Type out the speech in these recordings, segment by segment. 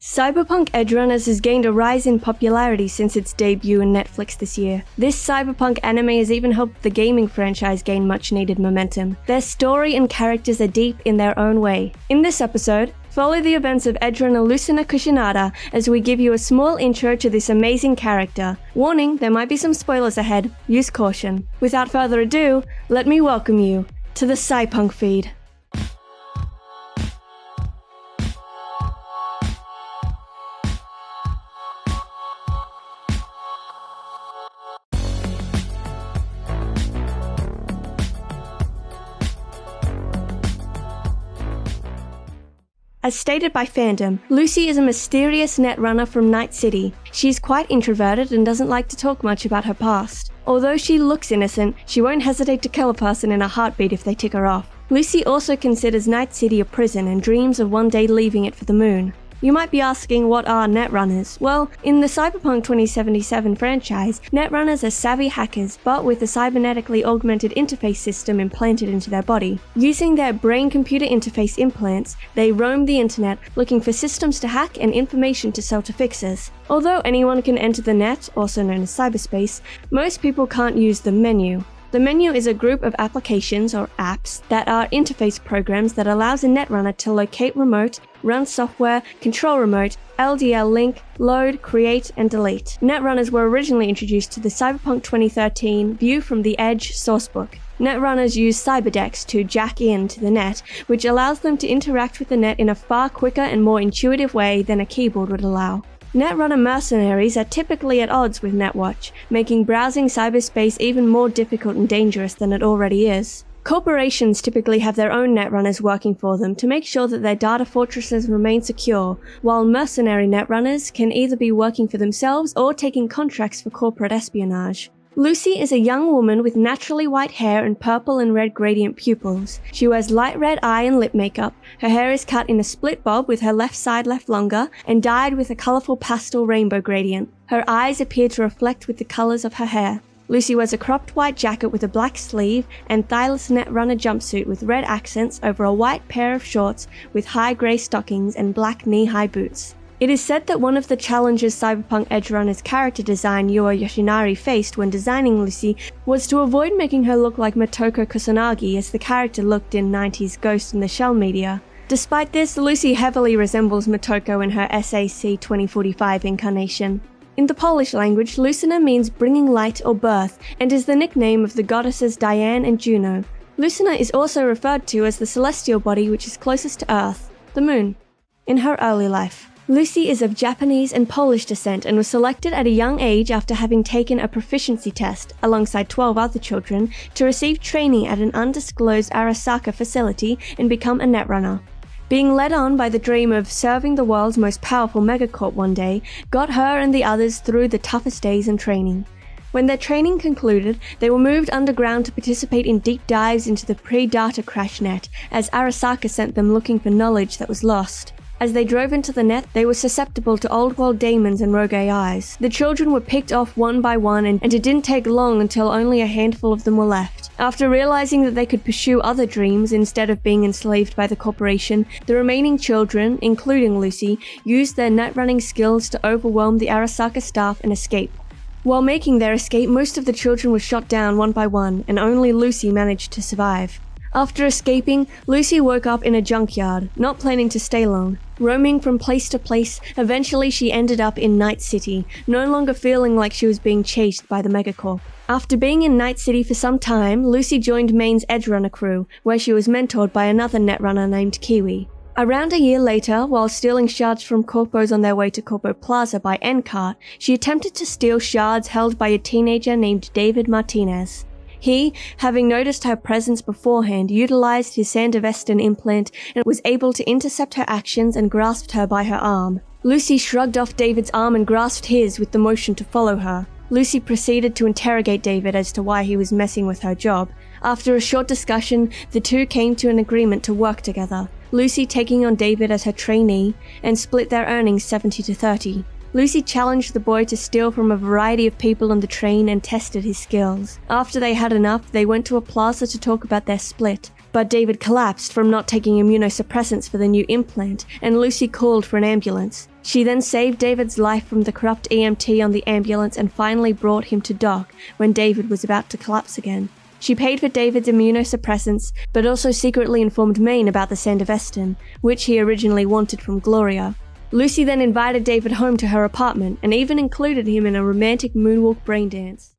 Cyberpunk Edgerunners has gained a rise in popularity since its debut on Netflix this year. This cyberpunk anime has even helped the gaming franchise gain much-needed momentum. Their story and characters are deep in their own way. In this episode, follow the events of Edgerunner Lucina Kushinada as we give you a small intro to this amazing character. Warning, there might be some spoilers ahead. Use caution. Without further ado, let me welcome you to the Cypunk feed. As stated by fandom, Lucy is a mysterious netrunner from Night City. She is quite introverted and doesn't like to talk much about her past. Although she looks innocent, she won't hesitate to kill a person in a heartbeat if they tick her off. Lucy also considers Night City a prison and dreams of one day leaving it for the moon. You might be asking, what are netrunners? Well, in the Cyberpunk 2077 franchise, netrunners are savvy hackers, but with a cybernetically augmented interface system implanted into their body. Using their brain-computer interface implants, they roam the internet looking for systems to hack and information to sell to fixers. Although anyone can enter the net, also known as cyberspace, most people can't use the menu. The menu is a group of applications or apps that are interface programs that allows a netrunner to locate remote, run software, control remote, LDL link, load, create, and delete. Netrunners were originally introduced to the Cyberpunk 2013 View from the Edge sourcebook. Netrunners use cyberdecks to jack into the net, which allows them to interact with the net in a far quicker and more intuitive way than a keyboard would allow. Netrunner mercenaries are typically at odds with Netwatch, making browsing cyberspace even more difficult and dangerous than it already is. Corporations typically have their own netrunners working for them to make sure that their data fortresses remain secure, while mercenary netrunners can either be working for themselves or taking contracts for corporate espionage. Lucy is a young woman with naturally white hair and purple and red gradient pupils. She wears light red eye and lip makeup. Her hair is cut in a split bob with her left side left longer and dyed with a colourful pastel rainbow gradient. Her eyes appear to reflect with the colours of her hair. Lucy wears a cropped white jacket with a black sleeve and thighless netrunner jumpsuit with red accents over a white pair of shorts with high grey stockings and black knee-high boots. It is said that one of the challenges Cyberpunk Edgerunner's character design Yuo Yoshinari faced when designing Lucy was to avoid making her look like Motoko Kusanagi as the character looked in 90s Ghost in the Shell media. Despite this, Lucy heavily resembles Motoko in her SAC 2045 incarnation. In the Polish language, Lucina means bringing light or birth, and is the nickname of the goddesses Diane and Juno. Lucina is also referred to as the celestial body which is closest to Earth, the moon. In her early life, Lucy is of Japanese and Polish descent and was selected at a young age after having taken a proficiency test, alongside 12 other children, to receive training at an undisclosed Arasaka facility and become a netrunner. Being led on by the dream of serving the world's most powerful megacorp one day got her and the others through the toughest days in training. When their training concluded, they were moved underground to participate in deep dives into the pre-data crash net, as Arasaka sent them looking for knowledge that was lost. As they drove into the net, they were susceptible to old-world demons and rogue AIs. The children were picked off one by one, and it didn't take long until only a handful of them were left. After realizing that they could pursue other dreams instead of being enslaved by the corporation, the remaining children, including Lucy, used their netrunning skills to overwhelm the Arasaka staff and escape. While making their escape, most of the children were shot down one by one, and only Lucy managed to survive. After escaping, Lucy woke up in a junkyard, not planning to stay long. Roaming from place to place, eventually she ended up in Night City, no longer feeling like she was being chased by the megacorp. After being in Night City for some time, Lucy joined Maine's Edgerunner crew, where she was mentored by another netrunner named Kiwi. Around a year later, while stealing shards from corpos on their way to Corpo Plaza by N-Cart, she attempted to steal shards held by a teenager named David Martinez. He, having noticed her presence beforehand, utilized his Sandevesten implant and was able to intercept her actions and grasped her by her arm. Lucy shrugged off David's arm and grasped his with the motion to follow her. Lucy proceeded to interrogate David as to why he was messing with her job. After a short discussion, the two came to an agreement to work together, Lucy taking on David as her trainee, and split their earnings 70-30. Lucy challenged the boy to steal from a variety of people on the train and tested his skills. After they had enough, they went to a plaza to talk about their split. but David collapsed from not taking immunosuppressants for the new implant, and Lucy called for an ambulance. She then saved David's life from the corrupt EMT on the ambulance and finally brought him to Doc when David was about to collapse again. She paid for David's immunosuppressants, but also secretly informed Maine about the Sandevistan, which he originally wanted from Gloria. Lucy then invited David home to her apartment and even included him in a romantic moonwalk brain dance.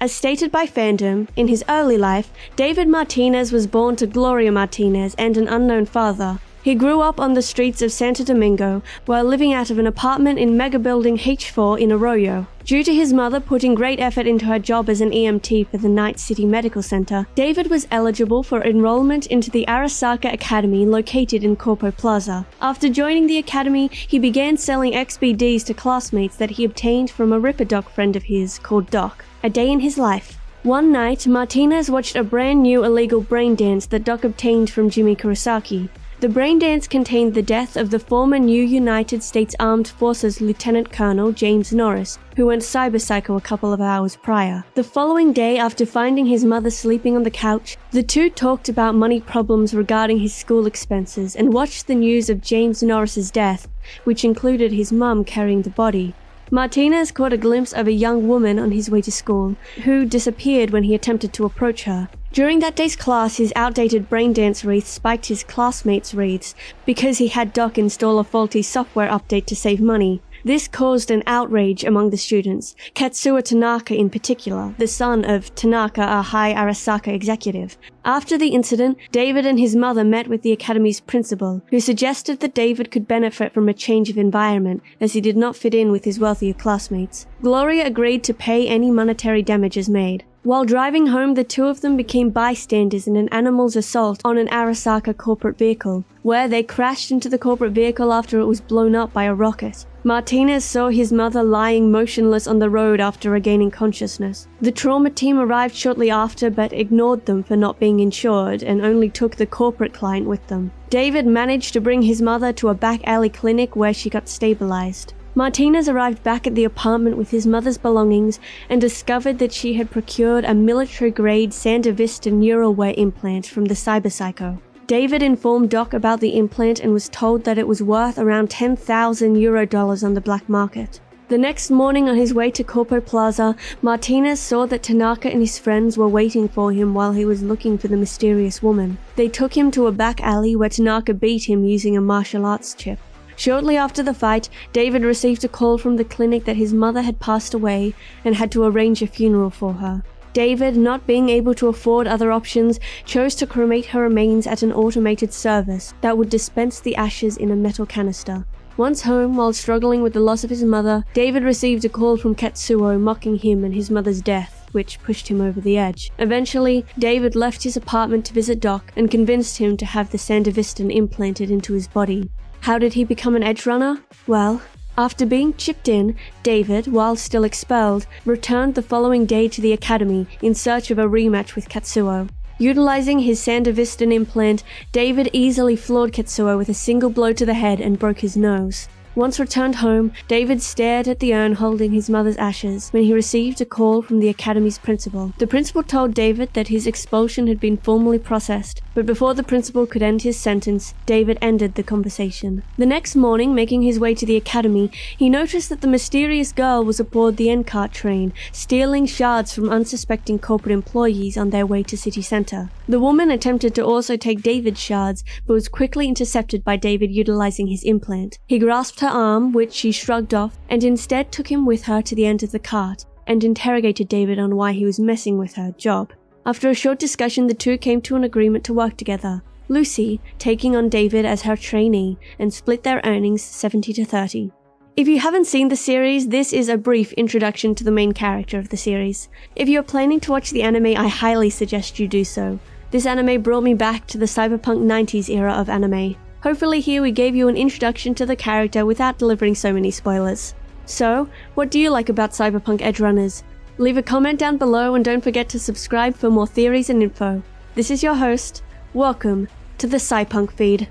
As stated by fandom, in his early life, David Martinez was born to Gloria Martinez and an unknown father. He grew up on the streets of Santo Domingo while living out of an apartment in Mega Building H4 in Arroyo. Due to his mother putting great effort into her job as an EMT for the Night City Medical Center, David was eligible for enrollment into the Arasaka Academy located in Corpo Plaza. After joining the academy, he began selling XBDs to classmates that he obtained from a Ripperdoc friend of his called Doc. A day in his life. One night, Martinez watched a brand new illegal brain dance that Doc obtained from Jimmy Kurosaki. The brain dance contained the death of the former new United States Armed Forces Lieutenant Colonel James Norris, who went cyber-psycho a couple of hours prior. The following day, after finding his mother sleeping on the couch, the two talked about money problems regarding his school expenses and watched the news of James Norris's death, which included his mum carrying the body. Martinez caught a glimpse of a young woman on his way to school, who disappeared when he attempted to approach her. During that day's class, his outdated brain dance wreath spiked his classmates' wreaths because he had Doc install a faulty software update to save money. This caused an outrage among the students, Katsuo Tanaka in particular, the son of Tanaka, a high Arasaka executive. After the incident, David and his mother met with the academy's principal, who suggested that David could benefit from a change of environment as he did not fit in with his wealthier classmates. Gloria agreed to pay any monetary damages made. While driving home, the two of them became bystanders in an animal's assault on an Arasaka corporate vehicle, where they crashed into the corporate vehicle after it was blown up by a rocket. Martinez saw his mother lying motionless on the road after regaining consciousness. The trauma team arrived shortly after but ignored them for not being insured and only took the corporate client with them. David managed to bring his mother to a back alley clinic where she got stabilized. Martinez arrived back at the apartment with his mother's belongings and discovered that she had procured a military-grade Sandevistan neural wear implant from the cyber-psycho. David informed Doc about the implant and was told that it was worth around €10,000 on the black market. The next morning on his way to Corpo Plaza, Martinez saw that Tanaka and his friends were waiting for him while he was looking for the mysterious woman. They took him to a back alley where Tanaka beat him using a martial arts chip. Shortly after the fight, David received a call from the clinic that his mother had passed away and had to arrange a funeral for her. David, not being able to afford other options, chose to cremate her remains at an automated service that would dispense the ashes in a metal canister. Once home, while struggling with the loss of his mother, David received a call from Katsuo mocking him and his mother's death, which pushed him over the edge. Eventually, David left his apartment to visit Doc and convinced him to have the Sandevistan implanted into his body. How did he become an Edgerunner? Well, after being chipped in, David, while still expelled, returned the following day to the academy in search of a rematch with Katsuo. Utilizing his Sandevistan implant, David easily floored Katsuo with a single blow to the head and broke his nose. Once returned home, David stared at the urn holding his mother's ashes when he received a call from the academy's principal. The principal told David that his expulsion had been formally processed, but before the principal could end his sentence, David ended the conversation. The next morning, making his way to the academy, he noticed that the mysterious girl was aboard the N-Cart train, stealing shards from unsuspecting corporate employees on their way to city center. The woman attempted to also take David's shards, but was quickly intercepted by David utilizing his implant. He grasped her arm, which she shrugged off, and instead took him with her to the end of the cart, and interrogated David on why he was messing with her job. After a short discussion, the two came to an agreement to work together, Lucy taking on David as her trainee, and split their earnings 70-30. If you haven't seen the series, this is a brief introduction to the main character of the series. If you are planning to watch the anime, I highly suggest you do so. This anime brought me back to the cyberpunk 90s era of anime. Hopefully here we gave you an introduction to the character without delivering so many spoilers. So, what do you like about Cyberpunk Edgerunners? Leave a comment down below and don't forget to subscribe for more theories and info. This is your host. Welcome to the Cypunk feed.